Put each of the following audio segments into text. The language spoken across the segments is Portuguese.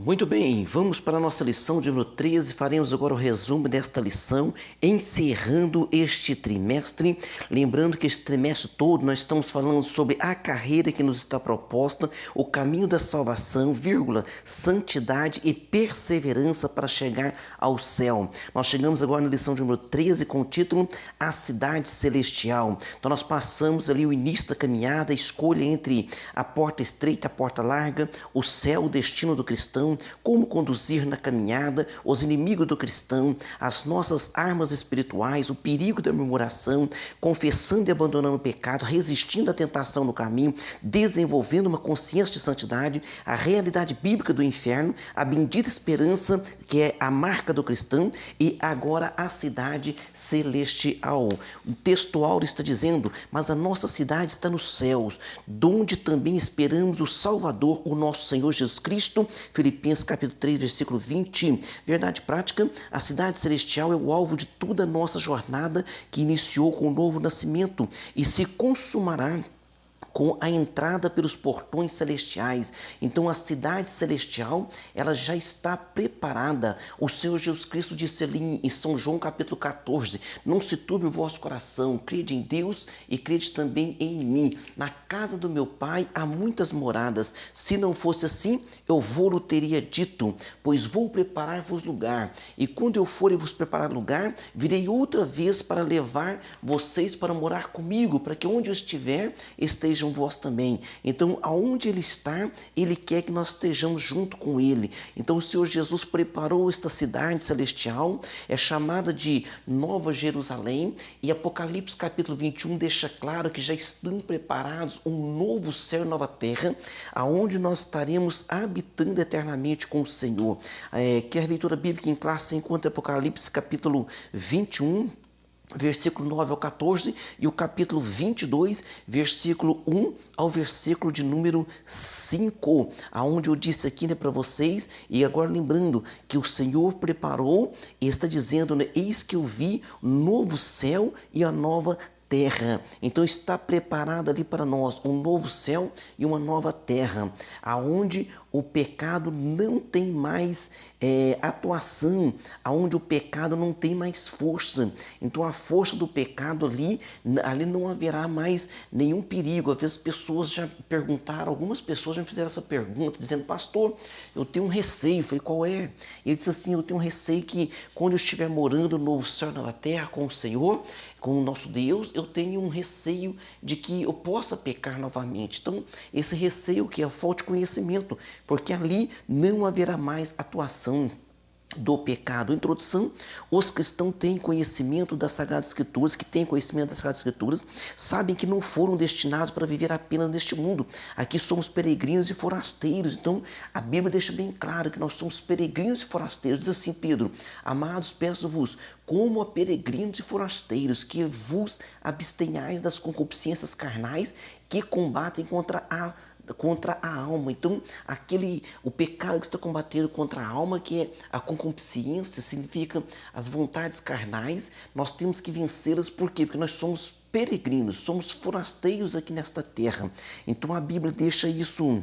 Muito bem, vamos para a nossa lição de número 13. Faremos agora o resumo desta lição, encerrando este trimestre. Lembrando que este trimestre todo nós estamos falando sobre a carreira que nos está proposta, o caminho da salvação, vírgula, santidade e perseverança para chegar ao céu. Nós chegamos agora na lição de número 13 com o título A Cidade Celestial. Então nós passamos ali o início da caminhada, a escolha entre a porta estreita e a porta larga, o céu, o destino do cristão, como conduzir na caminhada, os inimigos do cristão, as nossas armas espirituais, o perigo da murmuração, confessando e abandonando o pecado, resistindo à tentação no caminho, desenvolvendo uma consciência de santidade, a realidade bíblica do inferno, a bendita esperança que é a marca do cristão e agora a cidade celestial. O texto áureo está dizendo, mas a nossa cidade está nos céus, donde também esperamos o Salvador, o nosso Senhor Jesus Cristo. Filipenses capítulo 3, versículo 20. Verdade prática, a cidade celestial é o alvo de toda a nossa jornada que iniciou com o novo nascimento e se consumará com a entrada pelos portões celestiais. Então a cidade celestial, ela já está preparada. O Senhor Jesus Cristo disse ali em São João capítulo 14, não se turbe o vosso coração, crede em Deus e crede também em mim. Na casa do meu Pai há muitas moradas. Se não fosse assim, eu vou-lo teria dito, pois vou preparar-vos lugar. E quando eu for e vos preparar lugar, virei outra vez para levar vocês para morar comigo, para que onde eu estiver, estejam vós também. Então, aonde Ele está, Ele quer que nós estejamos junto com Ele. Então, o Senhor Jesus preparou esta cidade celestial, é chamada de Nova Jerusalém, e Apocalipse capítulo 21 deixa claro que já estão preparados um novo céu e nova terra, aonde nós estaremos habitando eternamente com o Senhor. Que a leitura bíblica em classe encontra Apocalipse capítulo 21, versículo 9 ao 14, e o capítulo 22, versículo 1 ao versículo de número 5, aonde eu disse aqui, né, para vocês, e agora lembrando que o Senhor preparou, e está dizendo, né, eis que eu vi novo céu e a nova terra. Então está preparado ali para nós um novo céu e uma nova terra, aonde o pecado não tem mais atuação, aonde o pecado não tem mais força. Então a força do pecado ali não haverá mais nenhum perigo. Às vezes pessoas já perguntaram, algumas pessoas já fizeram essa pergunta, dizendo, pastor, eu tenho um receio. Eu falei, qual é? Ele disse assim, eu tenho um receio que quando eu estiver morando no novo céu e nova terra com o Senhor, com o nosso Deus, eu tenho um receio de que eu possa pecar novamente. Então, esse receio que é a falta de conhecimento, porque ali não haverá mais atuação do pecado. Introdução: os cristãos têm conhecimento das Sagradas Escrituras, que têm conhecimento das Sagradas Escrituras, sabem que não foram destinados para viver apenas neste mundo. Aqui somos peregrinos e forasteiros. Então, a Bíblia deixa bem claro que nós somos peregrinos e forasteiros. Diz assim, Pedro, amados, peço-vos, como a peregrinos e forasteiros, que vos abstenhais das concupiscências carnais que combatem contra a alma. Então, o pecado que está combatendo contra a alma, que é a concupiscência, significa as vontades carnais, nós temos que vencê-las. Por quê? Porque nós somos peregrinos, somos forasteiros aqui nesta terra. Então, a Bíblia deixa isso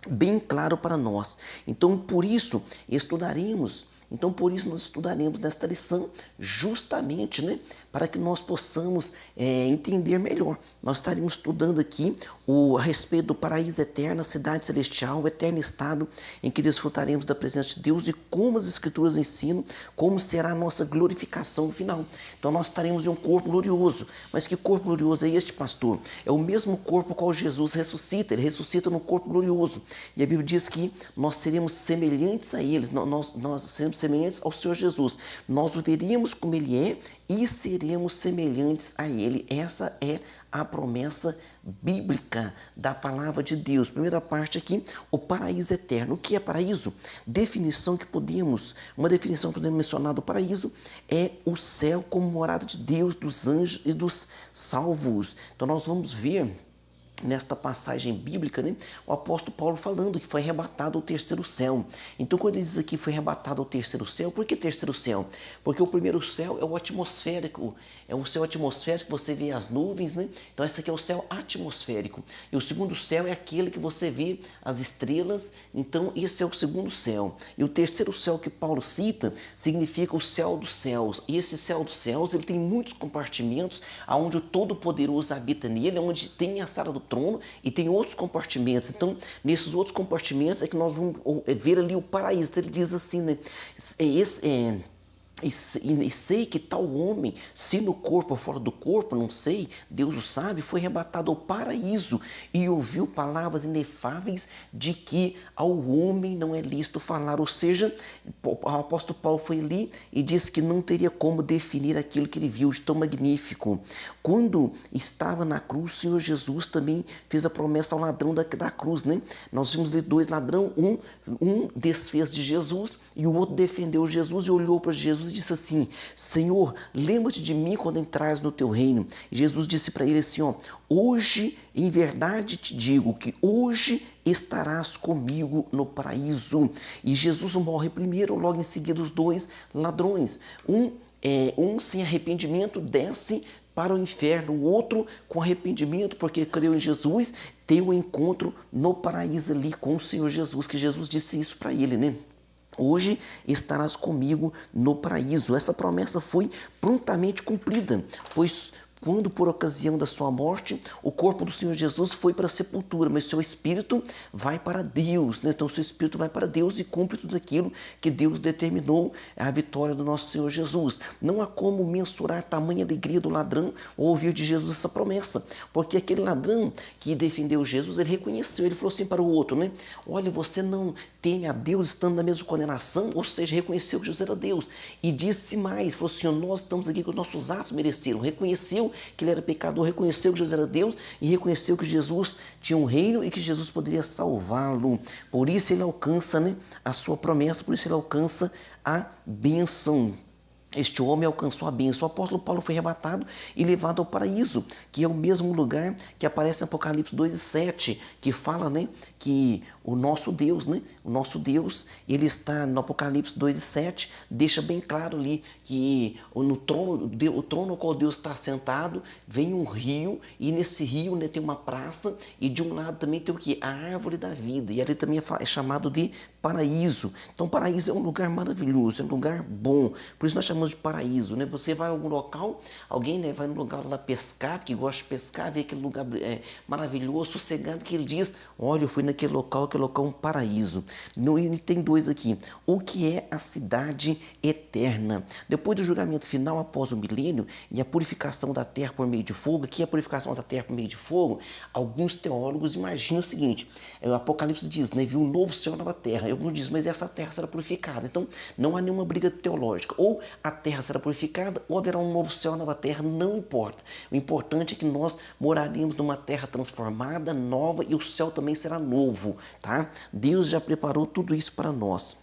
bem claro para nós. Então, por isso, nós estudaremos nesta lição justamente, né, para que nós possamos entender melhor. Nós estaremos estudando aqui a respeito do paraíso eterno, a cidade celestial, o eterno estado em que desfrutaremos da presença de Deus e como as Escrituras ensinam como será a nossa glorificação final. Então nós estaremos em um corpo glorioso. Mas que corpo glorioso é este, pastor? É o mesmo corpo qual Jesus ressuscita. Ele ressuscita no corpo glorioso. E a Bíblia diz que nós seremos semelhantes a Ele, nós seremos semelhantes ao Senhor Jesus. Nós o veríamos como Ele é e seremos semelhantes a Ele. Essa é a promessa bíblica da palavra de Deus. Primeira parte aqui, o paraíso eterno. O que é paraíso? Uma definição que podemos mencionar do paraíso é o céu como morada de Deus, dos anjos e dos salvos. Então nós vamos ver nesta passagem bíblica, né, o apóstolo Paulo falando que foi arrebatado ao terceiro céu. Então, quando ele diz aqui foi arrebatado ao terceiro céu, por que terceiro céu? Porque o primeiro céu é o atmosférico, é o céu atmosférico que você vê as nuvens, né? Então, esse aqui é o céu atmosférico. E o segundo céu é aquele que você vê as estrelas, então esse é o segundo céu. E o terceiro céu que Paulo cita significa o céu dos céus. E esse céu dos céus, ele tem muitos compartimentos, onde o Todo-Poderoso habita nele, onde tem a sala do trono e tem outros compartimentos. Então, nesses outros compartimentos é que nós vamos ver ali o paraíso. Então, ele diz assim, né? E sei que tal homem, se no corpo ou fora do corpo, não sei, Deus o sabe, foi arrebatado ao paraíso e ouviu palavras inefáveis de que ao homem não é lícito falar. Ou seja, o apóstolo Paulo foi ali e disse que não teria como definir aquilo que ele viu de tão magnífico. Quando estava na cruz, o Senhor Jesus também fez a promessa ao ladrão da cruz, né? Nós vimos ali dois ladrões, um desfez de Jesus e o outro defendeu Jesus e olhou para Jesus e disse assim: Senhor, lembra-te de mim quando entrares no teu reino. E Jesus disse para ele assim: ó, hoje em verdade te digo que hoje estarás comigo no paraíso. E Jesus morre primeiro, logo em seguida os dois ladrões. Um sem arrependimento desce para o inferno, o outro com arrependimento porque creu em Jesus, tem um encontro no paraíso ali com o Senhor Jesus, que Jesus disse isso para ele, né? Hoje estarás comigo no paraíso. Essa promessa foi prontamente cumprida, pois quando por ocasião da sua morte, o corpo do Senhor Jesus foi para a sepultura, mas seu espírito vai para Deus, né? Então seu espírito vai para Deus e cumpre tudo aquilo que Deus determinou, a vitória do nosso Senhor Jesus. Não há como mensurar tamanha alegria do ladrão ao ouvir de Jesus essa promessa, porque aquele ladrão que defendeu Jesus, ele reconheceu, ele falou assim para o outro, né? Olha, você não teme a Deus estando na mesma condenação, ou seja, reconheceu que Jesus era Deus. E disse mais, falou assim: nós estamos aqui que os nossos atos mereceram. Reconheceu que ele era pecador, reconheceu que Jesus era Deus e reconheceu que Jesus tinha um reino e que Jesus poderia salvá-lo. Por isso ele alcança, né, a sua promessa, por isso ele alcança a bênção. Este homem alcançou a bênção. O apóstolo Paulo foi arrebatado e levado ao paraíso, que é o mesmo lugar que aparece em Apocalipse 2:7, que fala, né, que o nosso Deus, né, o nosso Deus, ele está no Apocalipse 2:7, deixa bem claro ali que no trono, o trono no qual Deus está sentado, vem um rio e nesse rio, né, tem uma praça e de um lado também tem o que? A árvore da vida, e ali também é chamado de paraíso. Então, paraíso é um lugar maravilhoso, é um lugar bom, por isso nós chamamos de paraíso, né? Você vai a algum local, alguém, né, vai no lugar lá pescar, que gosta de pescar, vê aquele lugar maravilhoso, sossegado, que ele diz: olha, eu fui naquele local, aquele local é um paraíso. E tem dois aqui: o que é a cidade eterna? Depois do julgamento final, após o milênio e a purificação da terra por meio de fogo, aqui é a purificação da terra por meio de fogo, alguns teólogos imaginam o seguinte: o Apocalipse diz, né, viu um novo céu e nova terra. Alguns dizem, mas essa terra será purificada. Então, não há nenhuma briga teológica. Ou a terra será purificada, ou haverá um novo céu e nova terra, não importa. O importante é que nós moraremos numa terra transformada, nova, e o céu também será novo, tá? Deus já preparou tudo isso para nós.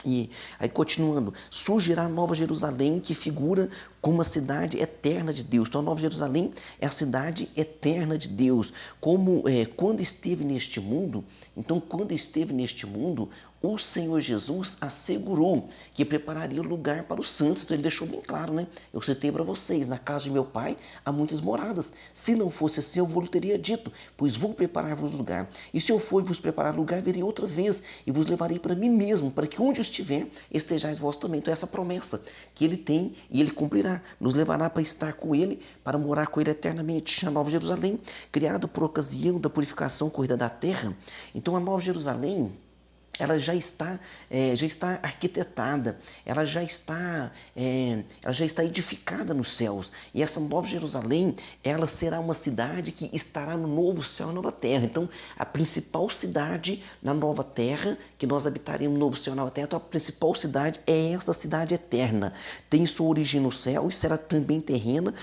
E aí continuando, surgirá a Nova Jerusalém, que figura como a cidade eterna de Deus. Então a Nova Jerusalém é a cidade eterna de Deus. Quando esteve neste mundo, então quando esteve neste mundo, o Senhor Jesus assegurou que prepararia lugar para os santos. Então ele deixou bem claro, né? Eu citei para vocês, na casa de meu pai há muitas moradas. Se não fosse assim, eu vos teria dito, pois vou preparar-vos lugar. E se eu for vos preparar lugar, virei outra vez e vos levarei para mim mesmo, para que onde eu estiver, estejais vós também. Então essa promessa que ele tem e ele cumprirá, nos levará para estar com ele, para morar com ele eternamente. A Nova Jerusalém, criada por ocasião da purificação corrida da terra. Então a Nova Jerusalém, ela já está arquitetada, ela já está edificada nos céus. E essa Nova Jerusalém, ela será uma cidade que estará no novo céu e nova terra. Então, a principal cidade na nova terra, que nós habitaremos no novo céu e nova terra, então a principal cidade é esta cidade eterna. Tem sua origem no céu e será também terrena,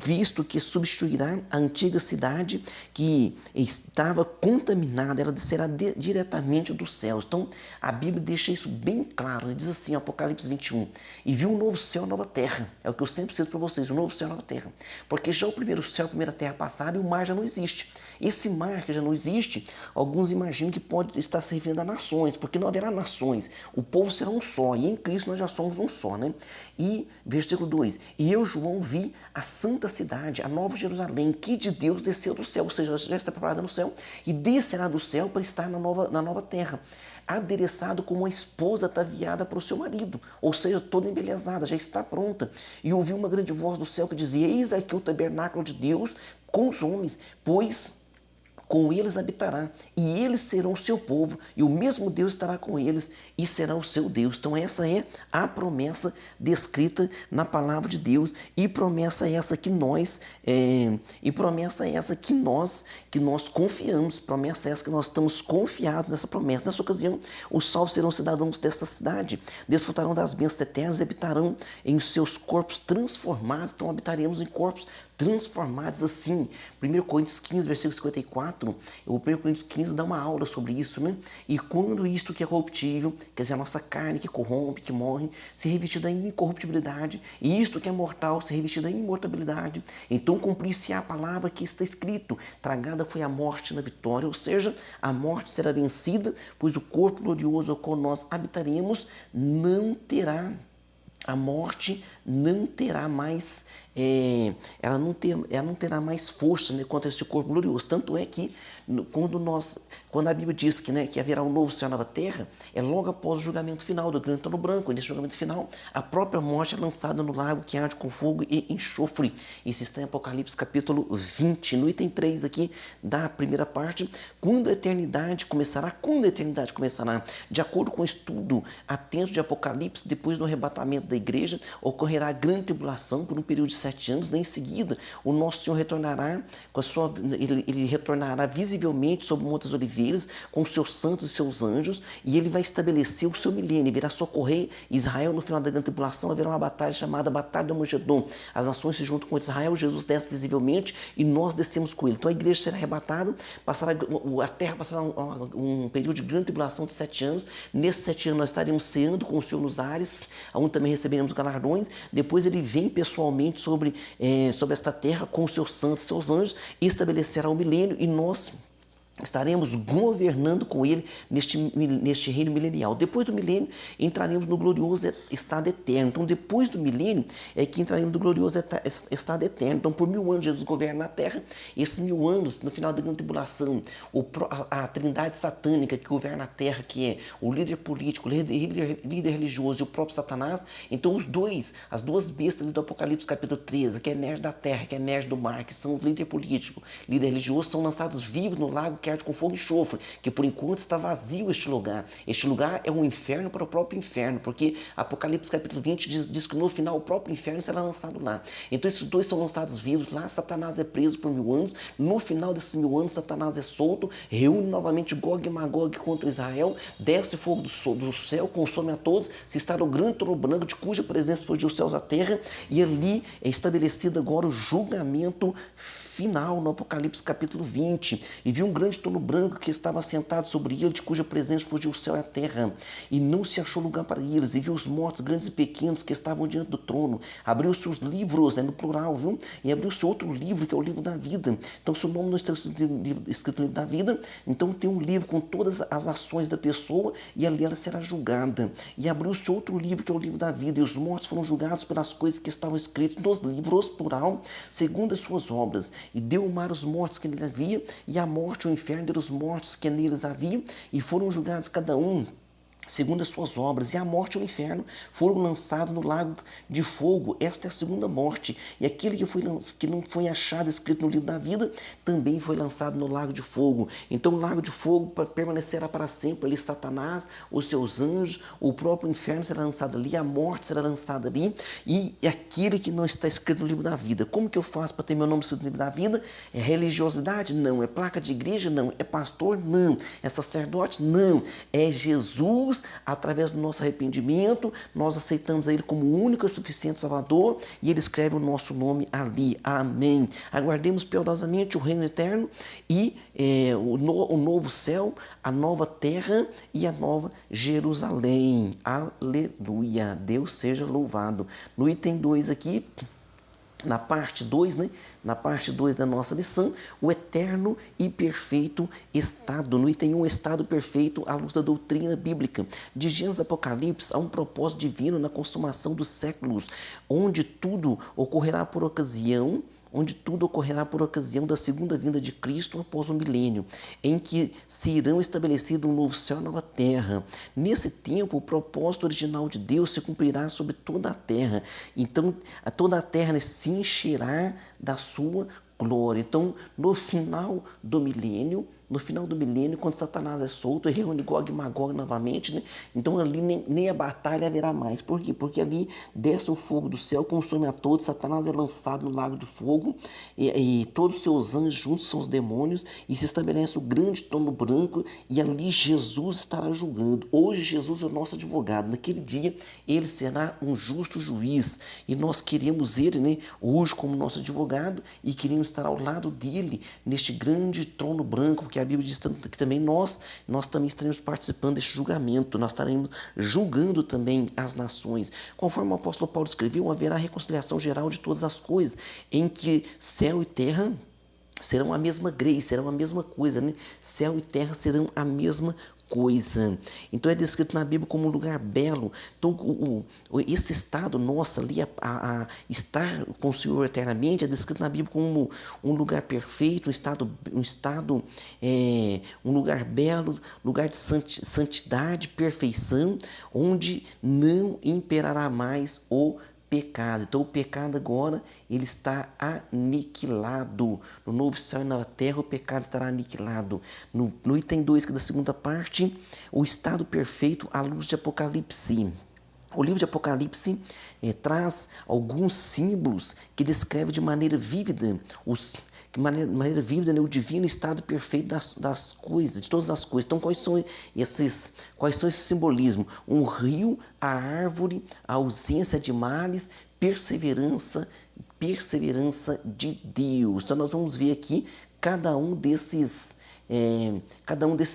visto que substituirá a antiga cidade que estava contaminada, ela descerá diretamente dos céus. Então, a Bíblia deixa isso bem claro, né? Diz assim, Apocalipse 21, e viu um novo céu e nova terra, é o que eu sempre cito para vocês, um novo céu e nova terra, porque já o primeiro céu, a primeira terra passaram e o mar já não existe. Esse mar que já não existe, alguns imaginam que pode estar se referindo a nações, porque não haverá nações, o povo será um só, e em Cristo nós já somos um só, né? E, versículo 2, e eu, João, vi a santa cidade, a nova Jerusalém, que de Deus desceu do céu, ou seja, já está preparada no céu, e descerá do céu para estar na nova terra, adereçado como uma esposa ataviada para o seu marido, ou seja, toda embelezada, já está pronta. E ouvi uma grande voz do céu que dizia, eis aqui o tabernáculo de Deus com os homens, pois com eles habitará, e eles serão o seu povo, e o mesmo Deus estará com eles, e será o seu Deus. Então essa é a promessa descrita na palavra de Deus, e promessa essa que nós, que nós confiamos, promessa essa que nós estamos confiados nessa promessa. Nessa ocasião, os salvos serão cidadãos desta cidade, desfrutarão das bênçãos eternas e habitarão em seus corpos transformados. Então habitaremos em corpos transformados assim. 1 Coríntios 15, versículo 54, o 1 Coríntios 15 dá uma aula sobre isso, né? E quando isto que é corruptível, quer dizer, a nossa carne que corrompe, que morre, se revestir da incorruptibilidade, e isto que é mortal, se revestir da imortalidade, então cumprir-se a palavra que está escrito, tragada foi a morte na vitória, ou seja, a morte será vencida, pois o corpo glorioso ao qual nós habitaremos não terá, a morte não terá mais, ela não terá mais força, né, contra esse corpo glorioso. Tanto é que quando a Bíblia diz que, né, que haverá um novo céu e nova terra, é logo após o julgamento final do grande trono branco. E nesse julgamento final, a própria morte é lançada no lago que arde com fogo e enxofre. Isso está em Apocalipse capítulo 20, no item 3 aqui da primeira parte. Quando a eternidade começará, de acordo com o estudo atento de Apocalipse, depois do arrebatamento da igreja, ocorrerá a grande tribulação por um período de 7 anos. Daí em seguida, o nosso Senhor retornará, ele retornará visivelmente sobre o Monte das Oliveiras, com os seus santos e seus anjos, e ele vai estabelecer o seu milênio, virá socorrer Israel no final da grande tribulação. Haverá uma batalha chamada Batalha do Armagedon. As nações se juntam com Israel, Jesus desce visivelmente e nós descemos com ele. Então a igreja será arrebatada, a terra passará um período de grande tribulação de 7 anos. Nesses 7 anos nós estaremos ceando com o Senhor nos ares, onde também receberemos galardões. Depois ele vem pessoalmente sobre esta terra com os seus santos e seus anjos e estabelecerá o milênio, e nós estaremos governando com ele neste reino milenial. Depois do milênio, entraremos no glorioso estado eterno. Então, depois do milênio, é que entraremos no glorioso estado eterno. Então, por 1000 anos, Jesus governa na terra. Esses 1000 anos, no final da grande tribulação, a trindade satânica que governa a terra, que é o líder político, o líder religioso e o próprio Satanás. Então, as duas bestas do Apocalipse capítulo 13, que é Nerd da terra, que é Nerd do mar, que são o líder político, líder religioso, são lançados vivos no lago que arde com fogo e enxofre, que por enquanto está vazio este lugar. Este lugar é um inferno para o próprio inferno, porque Apocalipse capítulo 20 diz que no final o próprio inferno será lançado lá. Então esses dois são lançados vivos lá, Satanás é preso por 1000 anos, no final desses 1000 anos Satanás é solto, reúne novamente Gog e Magog contra Israel, desce fogo do céu, consome a todos, se instala o grande trono branco, de cuja presença fugiu os céus à terra, e ali é estabelecido agora o julgamento final no Apocalipse capítulo 20, e viu um grande trono branco que estava sentado sobre ele, de cuja presença fugiu o céu e a terra, e não se achou lugar para eles, e viu os mortos grandes e pequenos que estavam diante do trono, abriu-se os livros, né, no plural, viu? E abriu-se outro livro, que é o livro da vida. Então, se o nome não está escrito no livro da vida, então tem um livro com todas as ações da pessoa, e ali ela será julgada. E abriu-se outro livro, que é o livro da vida, e os mortos foram julgados pelas coisas que estavam escritas nos livros, plural, segundo as suas obras. E deu o mar os mortos que nele havia, e a morte, o inferno, deram os mortos que neles havia, e foram julgados cada um segundo as suas obras, e a morte e o inferno foram lançados no lago de fogo. Esta é a segunda morte, e aquele que não foi achado escrito no livro da vida também foi lançado no lago de fogo. Então o lago de fogo permanecerá para sempre ali, Satanás, os seus anjos, o próprio inferno será lançado ali, a morte será lançada ali, e aquele que não está escrito no livro da vida. Como que eu faço para ter meu nome escrito no livro da vida? É religiosidade? Não. É placa de igreja? Não. É pastor? Não. É sacerdote? Não. É Jesus Jesus, através do nosso arrependimento, nós aceitamos a Ele como o único e suficiente Salvador, e Ele escreve o nosso nome ali. Amém. Aguardemos piedosamente o reino eterno e o novo céu, a nova terra e a nova Jerusalém. Aleluia. Deus seja louvado. No item 2 aqui, na parte 2, né? Na parte 2 da nossa lição, o eterno e perfeito estado. No item 1, um, estado perfeito à luz da doutrina bíblica. De Gênesis a Apocalipse, há um propósito divino na consumação dos séculos, onde tudo ocorrerá por ocasião da segunda vinda de Cristo após o milênio, em que se irão estabelecido um novo céu e nova terra. Nesse tempo, o propósito original de Deus se cumprirá sobre toda a terra. Então, toda a terra se encherá da sua glória. Então, no final do milênio, quando Satanás é solto, ele reúne Gog e Magog novamente, né? Então ali nem a batalha haverá mais. Por quê? Porque ali desce o fogo do céu, consome a todos, Satanás é lançado no lago de fogo, e todos os seus anjos juntos são os demônios, e se estabelece o grande trono branco, e ali Jesus estará julgando. Hoje Jesus é o nosso advogado. Naquele dia ele será um justo juiz, e nós queremos ele, né, hoje como nosso advogado, e queremos estar ao lado dele neste grande trono branco, que a Bíblia diz que também nós também estaremos participando deste julgamento, nós estaremos julgando também as nações. Conforme o apóstolo Paulo escreveu, haverá reconciliação geral de todas as coisas, em que céu e terra serão a mesma grace, serão a mesma coisa, né? Céu e terra serão a mesma coisa. Então é descrito na Bíblia como um lugar belo. Então esse estado nosso ali, a estar com o Senhor eternamente, é descrito na Bíblia como um lugar perfeito, um lugar belo, lugar de santidade, perfeição, onde não imperará mais o pecado. Então o pecado agora ele está aniquilado. No novo céu e na terra o pecado estará aniquilado. No item 2, que é da segunda parte, o estado perfeito à luz de Apocalipse. O livro de Apocalipse traz alguns símbolos que descrevem de maneira vívida né, o divino estado perfeito das coisas, de todas as coisas. Então, quais são esses simbolismos? Um rio, a árvore, a ausência de males, perseverança de Deus. Então, nós vamos ver aqui cada um desses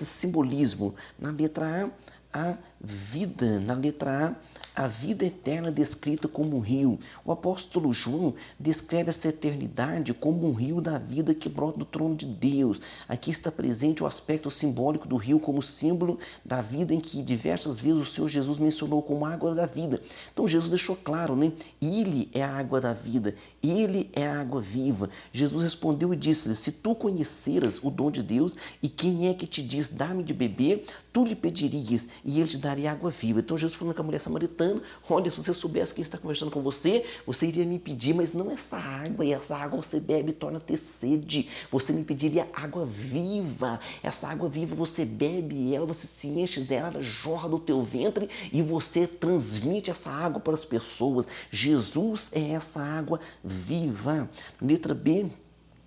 simbolismos. Na letra A vida. Na letra A vida eterna descrita como um rio. O apóstolo João descreve essa eternidade como um rio da vida que brota do trono de Deus. Aqui está presente o aspecto simbólico do rio como símbolo da vida, em que diversas vezes o Senhor Jesus mencionou como água da vida. Então Jesus deixou claro, né? Ele é a água da vida, ele é a água viva. Jesus respondeu e disse-lhe: se tu conheceras o dom de Deus, e quem é que te diz, dá-me de beber, tu lhe pedirias, e ele te daria água viva. Então Jesus falou com a mulher samaritana: olha, se você soubesse quem está conversando com você, você iria me pedir, mas não essa água, e essa água você bebe e torna a ter sede. Você me pediria água viva. Essa água viva você bebe ela, você se enche dela, ela jorra do teu ventre e você transmite essa água para as pessoas. Jesus é essa água viva. Letra B.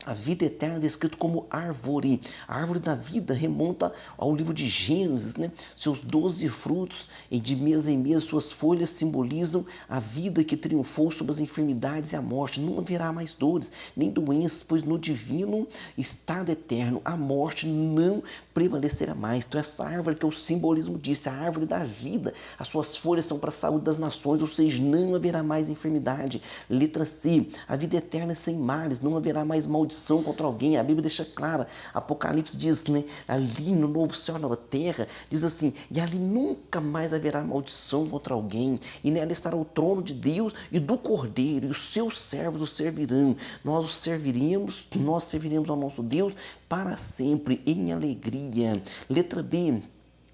A vida eterna é descrito como árvore. A árvore da vida remonta ao livro de Gênesis, né? Seus 12 frutos, e de mês em mês suas folhas simbolizam a vida que triunfou sobre as enfermidades e a morte. Não haverá mais dores, nem doenças, pois no divino estado eterno a morte não prevalecerá mais. Então essa árvore que o simbolismo disse, a árvore da vida, as suas folhas são para a saúde das nações, ou seja, não haverá mais enfermidade. Letra C, a vida eterna é sem males, não haverá mais maldição contra alguém. A Bíblia deixa clara, Apocalipse diz, né, ali no novo céu e nova terra, diz assim: e ali nunca mais haverá maldição contra alguém, e nela estará o trono de Deus e do Cordeiro, e os seus servos o servirão. Nós serviremos ao nosso Deus para sempre, em alegria. Letra B.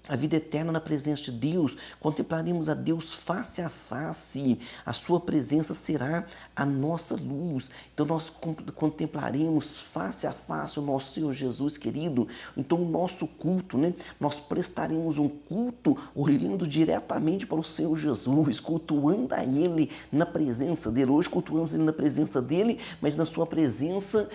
A vida eterna na presença de Deus, contemplaremos a Deus face a face, a sua presença será a nossa luz. Então nós contemplaremos face a face o nosso Senhor Jesus querido. Então o nosso culto, né? Nós prestaremos um culto olhando diretamente para o Senhor Jesus, cultuando a Ele na presença dEle. Hoje cultuamos Ele na presença dEle, mas na sua presença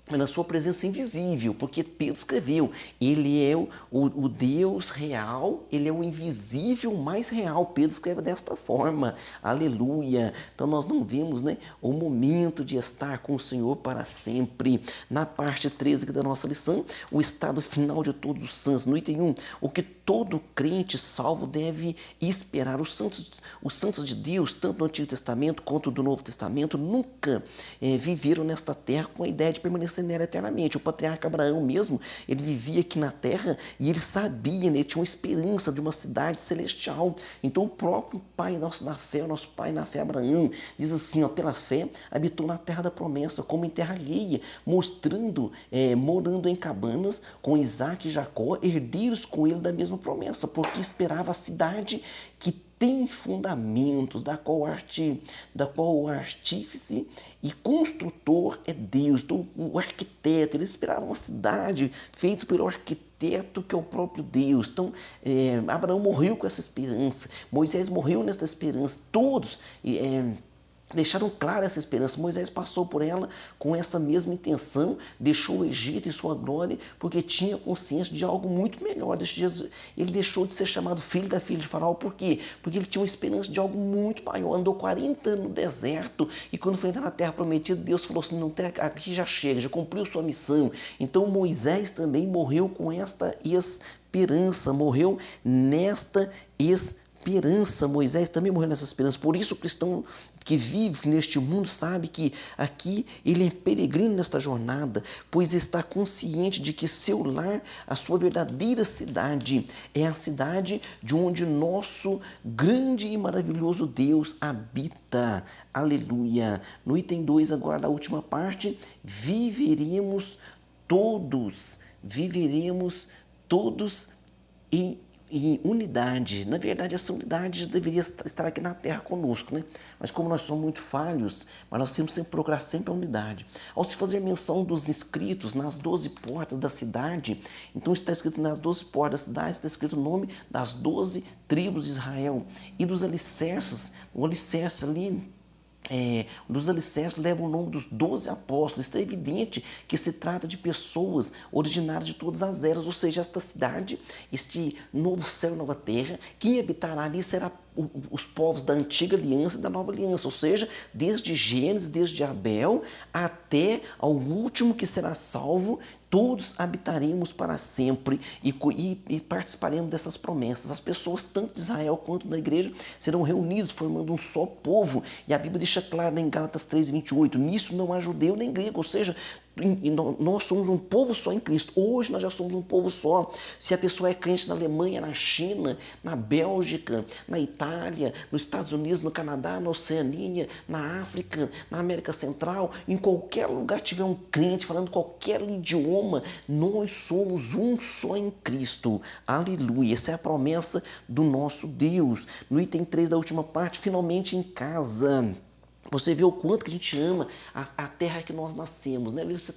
mas na sua presença invisível, porque Pedro escreveu, ele é o Deus real, ele é o invisível mais real. Pedro escreve desta forma, aleluia. Então nós não vimos, né, o momento de estar com o Senhor para sempre. Na parte 13 aqui da nossa lição, o estado final de todos os santos. No item 1, o que todo crente salvo deve esperar. Os santos de Deus, tanto no Antigo Testamento quanto do Novo Testamento, nunca viveram nesta terra com a ideia de permanecer nela eternamente. O patriarca Abraão mesmo, ele vivia aqui na terra e ele sabia, né, ele tinha uma esperança de uma cidade celestial. Então o próprio pai nosso na fé, o nosso pai na fé Abraão, diz assim, ó, pela fé habitou na terra da promessa, como em terra alheia, mostrando, morando em cabanas com Isaac e Jacó, herdeiros com ele da mesma promessa, porque esperava a cidade que tem fundamentos, da qual o artífice e construtor é Deus. Então, o arquiteto, ele esperava uma cidade feita pelo arquiteto que é o próprio Deus. Então, Abraão morreu com essa esperança, Moisés morreu nessa esperança, todos deixaram clara essa esperança. Moisés passou por ela com essa mesma intenção, deixou o Egito e sua glória, porque tinha consciência de algo muito melhor. Ele deixou de ser chamado filho da filha de Faraó, por quê? Porque ele tinha uma esperança de algo muito maior. Andou 40 anos no deserto e quando foi entrar na terra prometida, Deus falou assim, não, aqui já chega, já cumpriu sua missão. Então Moisés também morreu com esta esperança, morreu nesta esperança. Moisés também morreu nessa esperança. Por isso o cristão que vive neste mundo sabe que aqui ele é peregrino nesta jornada, pois está consciente de que seu lar, a sua verdadeira cidade, é a cidade de onde nosso grande e maravilhoso Deus habita. Aleluia. No item 2 agora da última parte, viveremos todos em unidade. Na verdade, essa unidade deveria estar aqui na terra conosco, né? Mas como nós somos muito falhos, mas nós temos sempre que procurar sempre a unidade. Ao se fazer menção dos inscritos nas 12 portas da cidade, então está escrito nas 12 portas da cidade, está escrito o nome das 12 tribos de Israel e dos alicerces, o alicerce ali, dos alicerces leva o nome dos 12 apóstolos. Está evidente que se trata de pessoas originárias de todas as eras, ou seja, esta cidade, este novo céu e nova terra, quem habitará ali será os povos da antiga aliança e da nova aliança, ou seja, desde Gênesis, desde Abel, até ao último que será salvo, todos habitaremos para sempre e participaremos dessas promessas. As pessoas, tanto de Israel quanto da igreja, serão reunidos formando um só povo. E a Bíblia deixa claro em Gálatas 3:28, nisso não há judeu nem grego, ou seja, nós somos um povo só em Cristo. Hoje nós já somos um povo só. Se a pessoa é crente na Alemanha, na China, na Bélgica, na Itália, nos Estados Unidos, no Canadá, na Oceania, na África, na América Central, em qualquer lugar tiver um crente falando qualquer idioma, nós somos um só em Cristo. Aleluia. Essa é a promessa do nosso Deus. No item 3 da última parte, finalmente em casa. Você vê o quanto que a gente ama a terra que nós nascemos, né? Você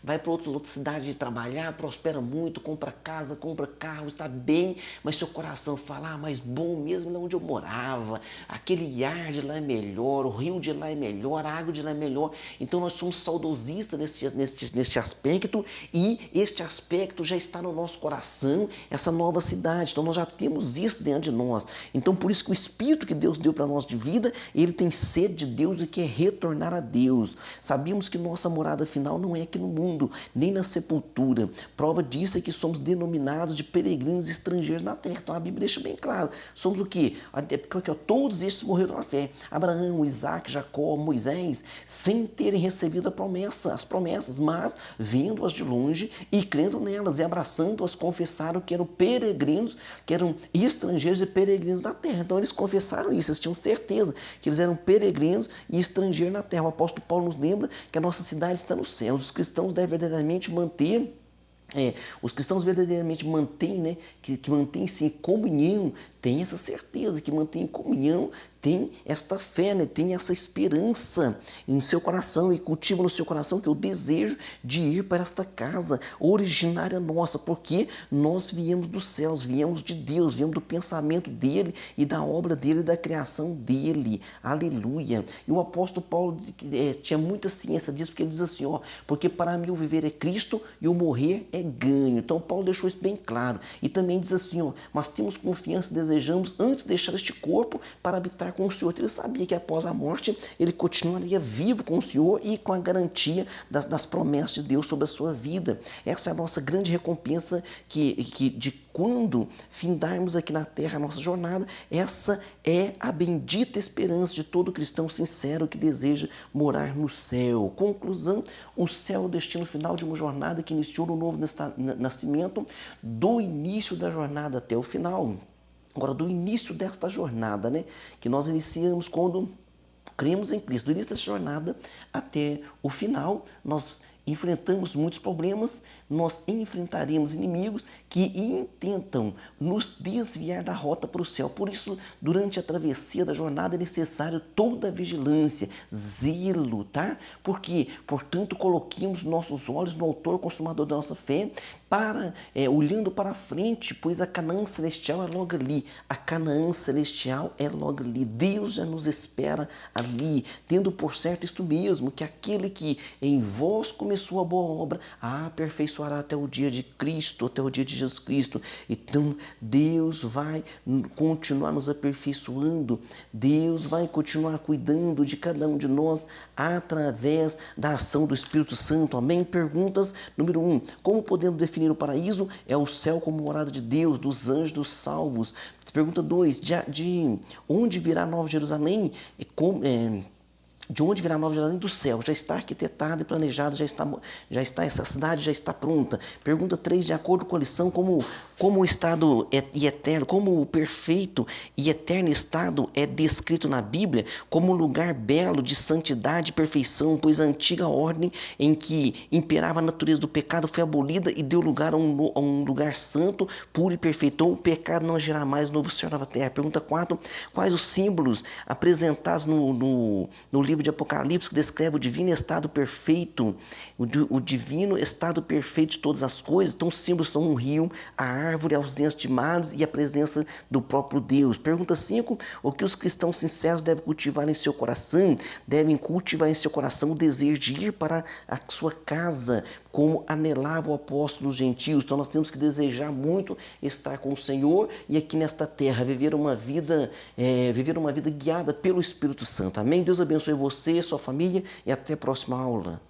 vai para outra cidade de trabalhar, prospera muito, compra casa, compra carro, está bem, mas seu coração fala, mas bom mesmo é onde eu morava, aquele ar de lá é melhor, o rio de lá é melhor, a água de lá é melhor. Então nós somos saudosistas neste aspecto, e este aspecto já está no nosso coração, essa nova cidade. Então nós já temos isso dentro de nós. Então por isso que o Espírito que Deus deu para nós de vida, ele tem sede de Deus e quer retornar a Deus. Sabemos que nossa morada final não é aqui no mundo, nem na sepultura. Prova disso é que somos denominados de peregrinos estrangeiros na terra. Então a Bíblia deixa bem claro. Somos o quê? Porque todos estes morreram na fé. Abraão, Isaac, Jacó, Moisés, sem terem recebido as promessas, mas vendo-as de longe e crendo nelas e abraçando-as, confessaram que eram peregrinos, que eram estrangeiros e peregrinos na terra. Então eles confessaram isso, eles tinham certeza que eles eram peregrinos e estrangeiro na terra. O apóstolo Paulo nos lembra que a nossa cidade está no céu. Os cristãos devem verdadeiramente manter, os cristãos verdadeiramente mantêm, né, que mantêm-se em comunhão, tem essa certeza, que mantém em comunhão, tem esta fé, né? Tem essa esperança em seu coração e cultiva no seu coração que eu desejo de ir para esta casa originária nossa, porque nós viemos dos céus, viemos de Deus, viemos do pensamento dele e da obra dele, da criação dele. Aleluia. E o apóstolo Paulo tinha muita ciência disso, porque ele diz assim, ó, porque para mim o viver é Cristo e o morrer é ganho. Então Paulo deixou isso bem claro. E também diz assim, ó, mas temos confiança e desejamos antes deixar este corpo para habitar com o Senhor. Ele sabia que após a morte ele continuaria vivo com o Senhor e com a garantia das promessas de Deus sobre a sua vida. Essa é a nossa grande recompensa de quando findarmos aqui na terra a nossa jornada. Essa é a bendita esperança de todo cristão sincero que deseja morar no céu. Conclusão, o céu é o destino final de uma jornada que iniciou no novo nascimento, do início da jornada até o final. Agora, do início desta jornada, né, que nós iniciamos quando cremos em Cristo, do início dessa jornada até o final, nós enfrentamos muitos problemas, nós enfrentaremos inimigos que intentam nos desviar da rota para o céu. Por isso, durante a travessia da jornada é necessário toda a vigilância, zelo, tá? Porque, portanto, coloquemos nossos olhos no autor consumador da nossa fé, olhando para frente, pois a Canaã celestial é logo ali. A Canaã celestial é logo ali. Deus já nos espera ali, tendo por certo isto mesmo, que aquele que em vós começou a boa obra, a aperfeiçoará até o dia de Cristo, até o dia de Jesus Cristo. Então, Deus vai continuar nos aperfeiçoando, Deus vai continuar cuidando de cada um de nós através da ação do Espírito Santo. Amém? Perguntas número 1. Como podemos definir o paraíso? É o céu como morada de Deus, dos anjos, dos salvos. Pergunta 2. De onde virá Nova Jerusalém? De onde virá a Nova Jerusalém? Do céu. Já está arquitetada e planejada, essa cidade já está pronta. Pergunta 3, de acordo com a lição, como o estado eterno, como o perfeito e eterno estado é descrito na Bíblia como um lugar belo de santidade e perfeição, pois a antiga ordem em que imperava a natureza do pecado foi abolida e deu lugar a um lugar santo, puro e perfeito. O pecado não agirá mais, novo céu, nova terra. Pergunta 4, quais os símbolos apresentados no livro de Apocalipse que descreve o divino estado perfeito, o divino estado perfeito de todas as coisas? Então os símbolos são um rio, a árvore, a ausência de males e a presença do próprio Deus. Pergunta 5, o que os cristãos sinceros devem cultivar em seu coração? Devem cultivar em seu coração o desejo de ir para a sua casa, como anelava o apóstolo dos gentios. Então nós temos que desejar muito estar com o Senhor e aqui nesta terra viver uma vida guiada pelo Espírito Santo. Amém? Deus abençoe você, sua família e até a próxima aula.